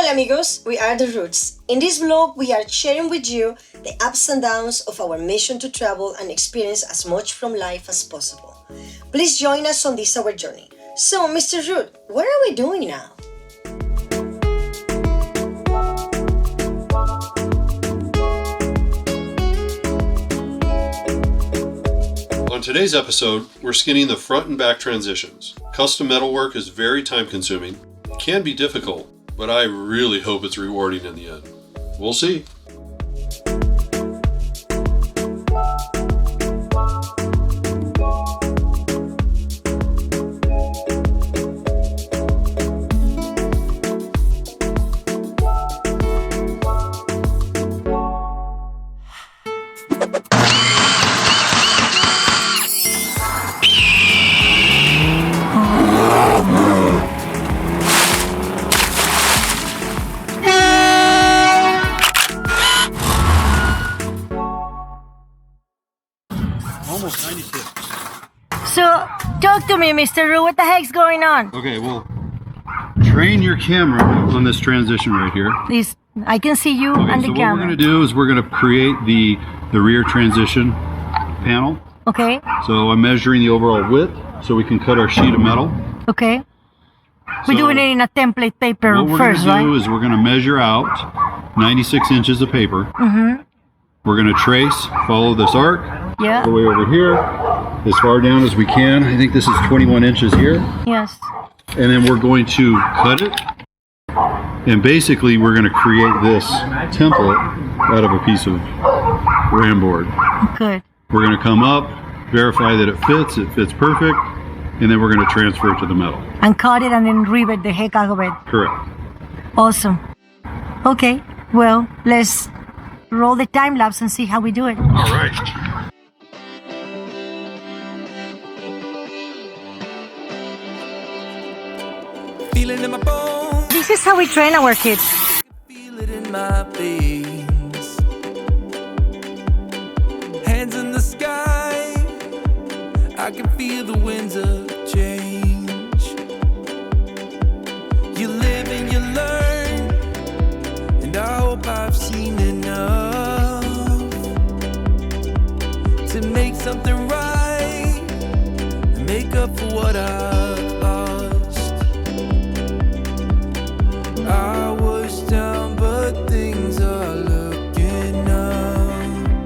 Hola Amigos, we are The Roots. In this vlog, we are sharing with you the ups and downs of our mission to travel and experience as much from life as possible. Please join us on this our journey. So, Mr. Root, what are we doing now? On today's episode, we're skinning the front and back transitions. Custom metalwork is very time consuming, can be difficult, but I really hope it's rewarding in the end. We'll see. Almost 96. So, talk to me, Mr. Root. What the heck's going on? Okay, well, train your camera on this transition right here. I can see you and the so camera. What we're going to do is we're going to create the rear transition panel. Okay. So I'm measuring the overall width so we can cut our sheet of metal. Okay. We're doing it in a template paper first, right? What we're going to do is we're going to measure out 96 inches of paper. Mm-hmm. We're going to trace, follow this arc, Yeah. all the way over here, as far down as we can. I think this is 21 inches here. Yes. And then we're going to cut it. And basically we're going to create this template out of a piece of ram board. Good. We're going to come up, verify that it fits perfect, and then we're going to transfer it to the metal. And cut it and then rivet the heck out of it. Correct. Awesome. Okay, well, let's roll the time lapse and see how we do it. All right. Feeling in my bones, This is how we train our kids. feel it in my veins. Hands in the sky, I can feel the winds of change. You live and you learn, and I hope I've seen enough to make something right and make up for what I've lost. I was down, but things are looking up.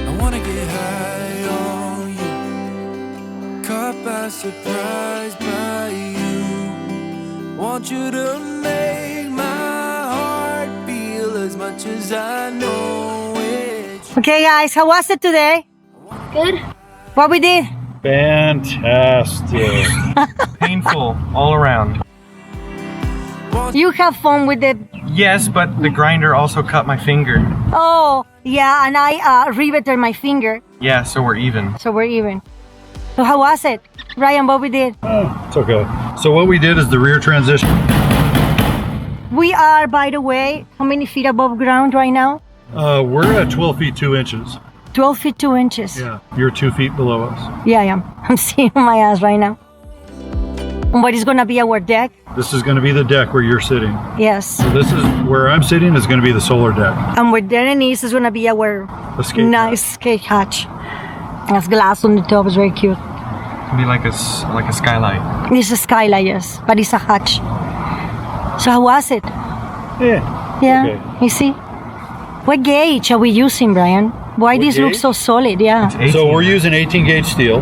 I wanna get high on you, caught by surprise by you. Want you to make my heart feel as much as I know it. Okay, guys, how was it today? Good. What we did? Fantastic. Painful all around. You have fun with it. Yes, but the grinder also cut my finger. Oh, yeah, and I riveted my finger, Yeah, so we're even. so we're even. So how was it? Ryan, what we did? It's okay. So what we did is the rear transition. We are, by the way, how many feet above ground right now? We're at 12 feet 2 inches. 12 feet 2 inches. Yeah. You're 2 feet below us. Yeah, I am. I'm seeing my ass right now. And what is going to be our deck? This is going to be the deck where you're sitting. Yes. So this is where I'm sitting is going to be the solar deck. And where Denise is going to be our Escape nice skate hatch. Has glass on the top. It's very cute. It'd be like a skylight. It's a skylight, yes, but it's a hatch. So how was it? Yeah. Yeah, Okay. you see? What gauge are we using, Brian? Why What this looks gauge? so solid? Yeah. 18. So we're using 18 gauge steel.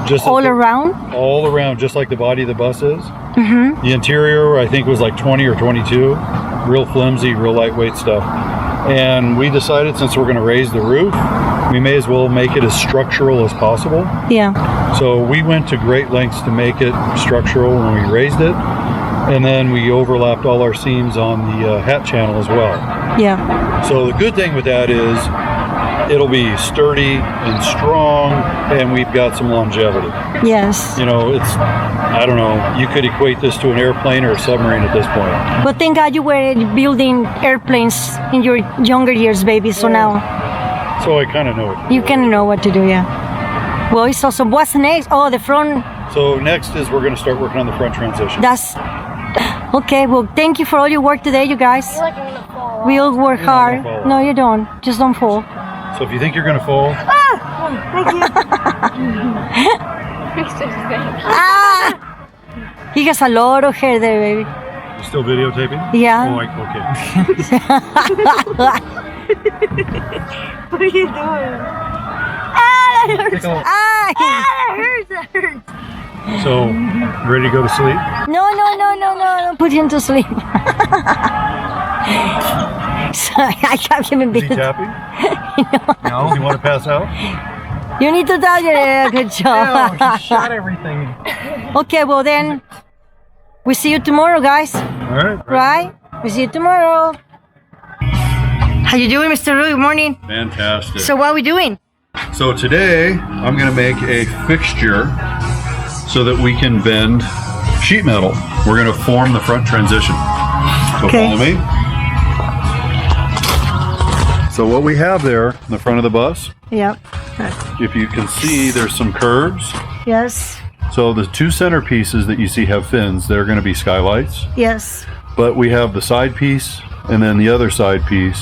Just All around? All around, just like the body of the bus is. Mm-hmm. The interior, I think, was like 20 or 22. Real flimsy, real lightweight stuff. And we decided since we're going to raise the roof, we may as well make it as structural as possible. Yeah. So we went to great lengths to make it structural when we raised it. And then we overlapped all our seams on the hat channel as well. Yeah. So the good thing with that is it'll be sturdy and strong, and we've got some longevity. Yes. You know, it's, I don't know, you could equate this to an airplane or a submarine at this point. But thank God you were building airplanes in your younger years, baby. So now So I kind of know it. you can know what to do, yeah. Well, it's awesome. What's next? Oh, the front. So next is we're going to start working on the front transition. That's Okay, well, thank you for all your work today, you guys. I feel like I'm gonna fall. We all work hard. fall. No, you don't. Just don't fall. So if you think you're going to fall, Ah! He has a lot of hair there, baby. you're still videotaping? Yeah. Oh, okay. What are you doing? Ah, that hurts. Tickle. Ah, that hurts. That hurts. So, ready to go to sleep? No. Don't put him to sleep. Sorry, I can't even be. Is he tapping? Does he want to pass out? You need to tell you. Good job. He shot everything. Okay, well then, we see you tomorrow, guys. All right. Right? We see you tomorrow. How you doing, Mr. Rue? Good morning. Fantastic. So what are we doing? So today, I'm going to make a fixture so that we can bend sheet metal. We're going to form the front transition. So Okay. follow me. So what we have there in the front of the bus, Yep. if you can see, there's some curves. Yes. So the two center pieces that you see have fins. They're going to be skylights. Yes. But we have the side piece and then the other side piece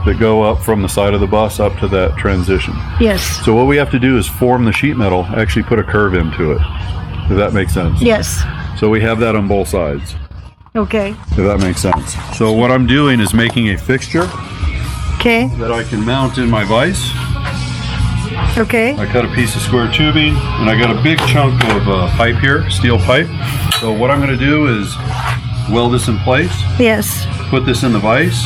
that go up from the side of the bus up to that transition. Yes. So what we have to do is form the sheet metal, actually put a curve into it. If that makes sense. Yes. So we have that on both sides. Okay. If that makes sense. So what I'm doing is making a fixture Okay. that I can mount in my vise. Okay. I cut a piece of square tubing and I got a big chunk of pipe here, steel pipe. So what I'm going to do is weld this in place, Yes. put this in the vise,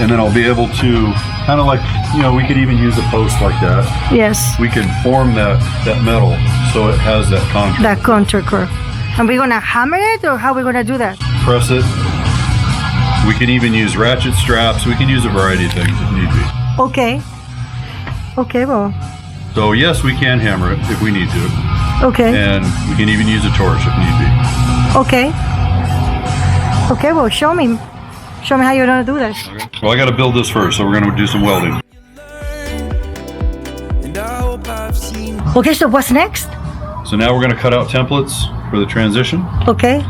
and then I'll be able to kind of like, you know, we could even use a post like that. Yes. We can form that metal so it has that contour. That contour curve. And we're gonna hammer it, or how are we gonna do that? Press it. We can even use ratchet straps. We can use a variety of things if need be. Okay. Okay. Well. So yes, we can hammer it if we need to. Okay. And we can even use a torch if need be. Okay. Okay. Well, show me. Show me how you're gonna do that. Well, I got to build this first, so we're going to do some welding. And I hope I've seen Okay. So what's next? So now we're going to cut out templates for the transition Okay.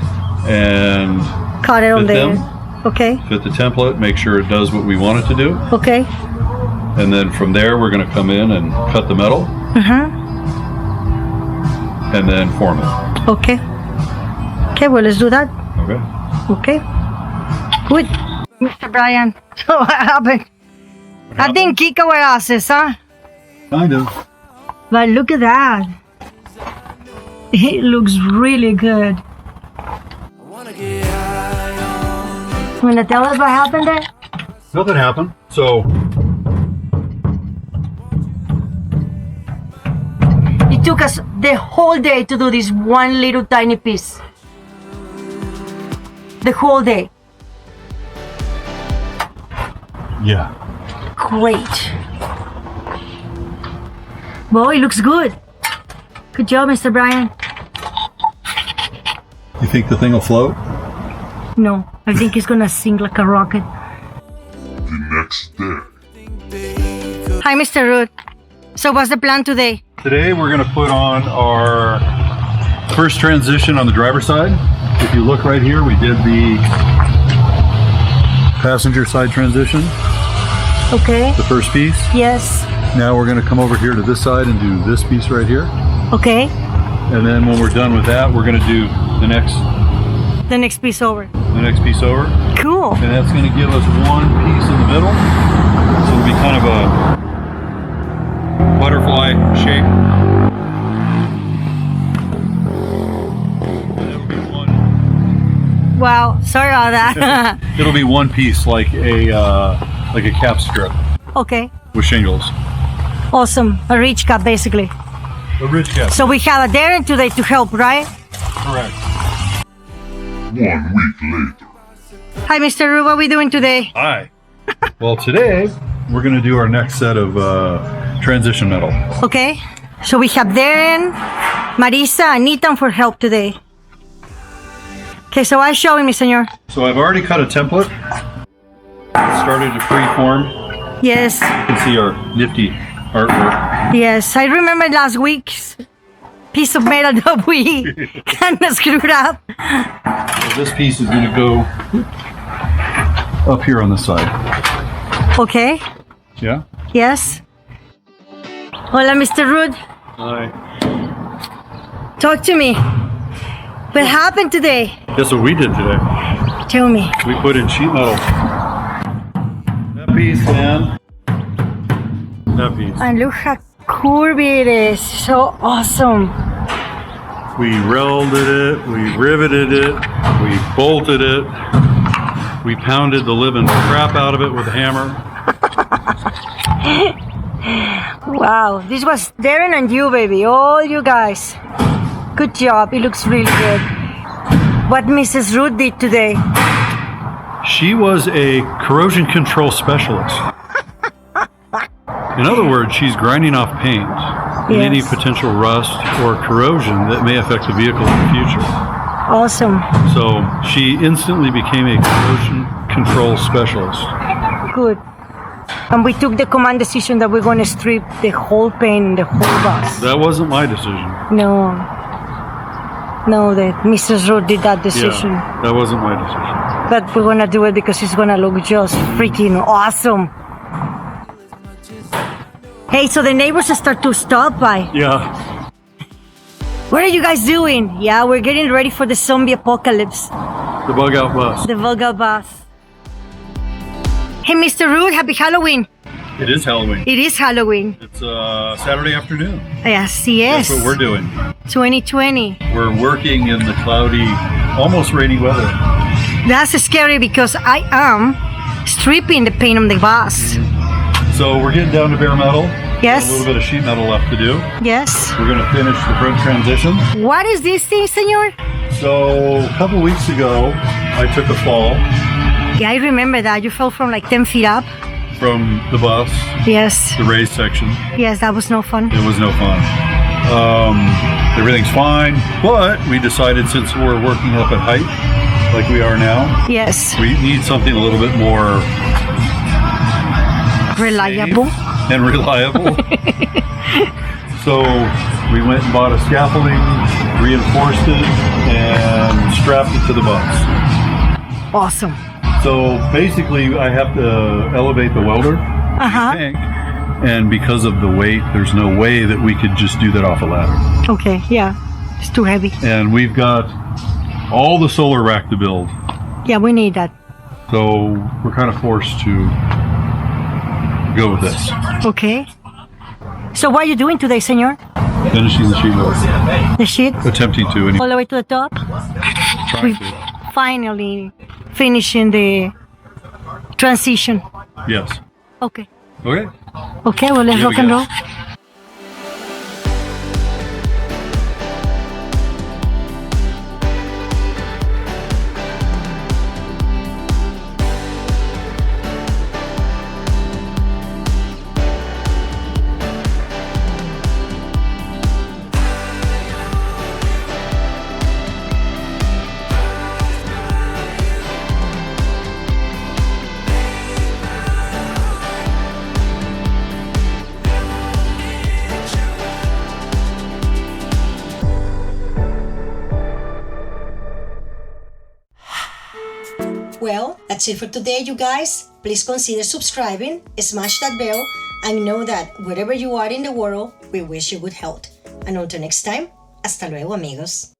and Cut it on Fit there. them. Okay. fit the template, make sure it does what we want it to do. Okay. And then from there, we're going to come in and cut the metal and then form it. Okay. Okay. Well, let's do that. Okay. Okay. Good. Mr. Brian. So what happened? I didn't kick our asses, huh? Kind of. But look at that. It looks really good. I wanna get high on You wanna tell us what happened there? Nothing happened. So It took us the whole day to do this one little tiny piece. The whole day. yeah. Great. Well, it looks good. Good job, Mr. Brian. You think the thing will float? No, I think it's gonna sink like a rocket. Hi, Mr. Root. So what's the plan today? Today we're going to put on our first transition on the driver's side. If you look right here, we did the passenger side transition, Okay. the first piece. Yes. Now we're going to come over here to this side and do this piece right here. Okay. And then when we're done with that, we're going to do the next Piece over. piece over. Cool. And that's going to give us one piece in the middle. So it'll be kind of a butterfly shape. And it'll be one. Wow. Sorry about that. It'll be one piece like a cap strip Okay. with shingles. Awesome. A rich cup, basically. A ridge cap. So we have a Darren today to help, right? Correct. Hi, Mr. Ru. What are we doing today? Hi. Well, today we're going to do our next set of transition metal. Okay. So we have Darren, Marisa, and Ethan for help today. Okay, so I show him, senor. So I've already cut a template. Started to freeform. Yes. You can see our nifty artwork. Yes. I remember last week piece of metal that we kind of screwed up. So this piece is going to go up here on the side. Okay. Yeah? Yes. Hola, Mr. Rude. Hi. Talk to me. What happened today? Guess what we did today? Tell me. We put in sheet metal. That piece, man. That piece. And look how curvy it is. So awesome. We welded it, we riveted it, we bolted it, we pounded the living crap out of it with a hammer. Wow. This was Darren and you, baby. All you guys. Good job. It looks really good. What Mrs. Ruth did today. She was a corrosion control specialist. In other words, she's grinding off paint and any potential rust or corrosion that may affect the vehicle in the future. Awesome. So she instantly became a corrosion control specialist. Good. And we took the command decision that we're going to strip the whole paint, the whole bus. That wasn't my decision. No. No, that Mrs. Ruth did that decision. Yeah, that wasn't my decision. But we're going to do it because it's going to look just freaking awesome. Hey, so the neighbors start to stop by. Yeah. What are you guys doing? Yeah, we're getting ready for the zombie apocalypse. The bug out bus. The Volga bus. Hey, Mr. Rude, happy Halloween. It is Halloween. It is Halloween. It's Saturday afternoon. Yes, yes. That's what we're doing. 2020. We're working in the cloudy, almost rainy weather. That's scary because I am stripping the paint on the bus. So we're getting down to bare metal. Yes. A little bit of sheet metal left to do. Yes. We're going to finish the front transition. What is this thing, senor? So a couple weeks ago, I took a fall Yeah, I remember that. You fell from like 10 feet up. from the bus, Yes. the raised section. Yes, that was no fun. It was no fun. Everything's fine, but we decided since we're working up at height, like we are now, Yes. we need something a little bit more Reliable. safe and reliable. So we went and bought a scaffolding, reinforced it, and strapped it to the bus. Awesome. So basically, I have to elevate the welder tank, and because of the weight, there's no way that we could just do that off a ladder. Okay, yeah. It's too heavy. And we've got all the solar rack to build, Yeah, we need that. so we're kind of forced to go with this. Okay. So what are you doing today, senor? Finishing the sheet metal. The sheet? Attempting to, anyway. All the way to the top? Trying to. Finally finishing the transition. Yes. Okay. Okay. Okay, well, let's Here we rock and go. roll. Well, that's it for today, you guys. Please consider subscribing, smash that bell, and know that wherever you are in the world, we wish you good health. And until next time, hasta luego, amigos.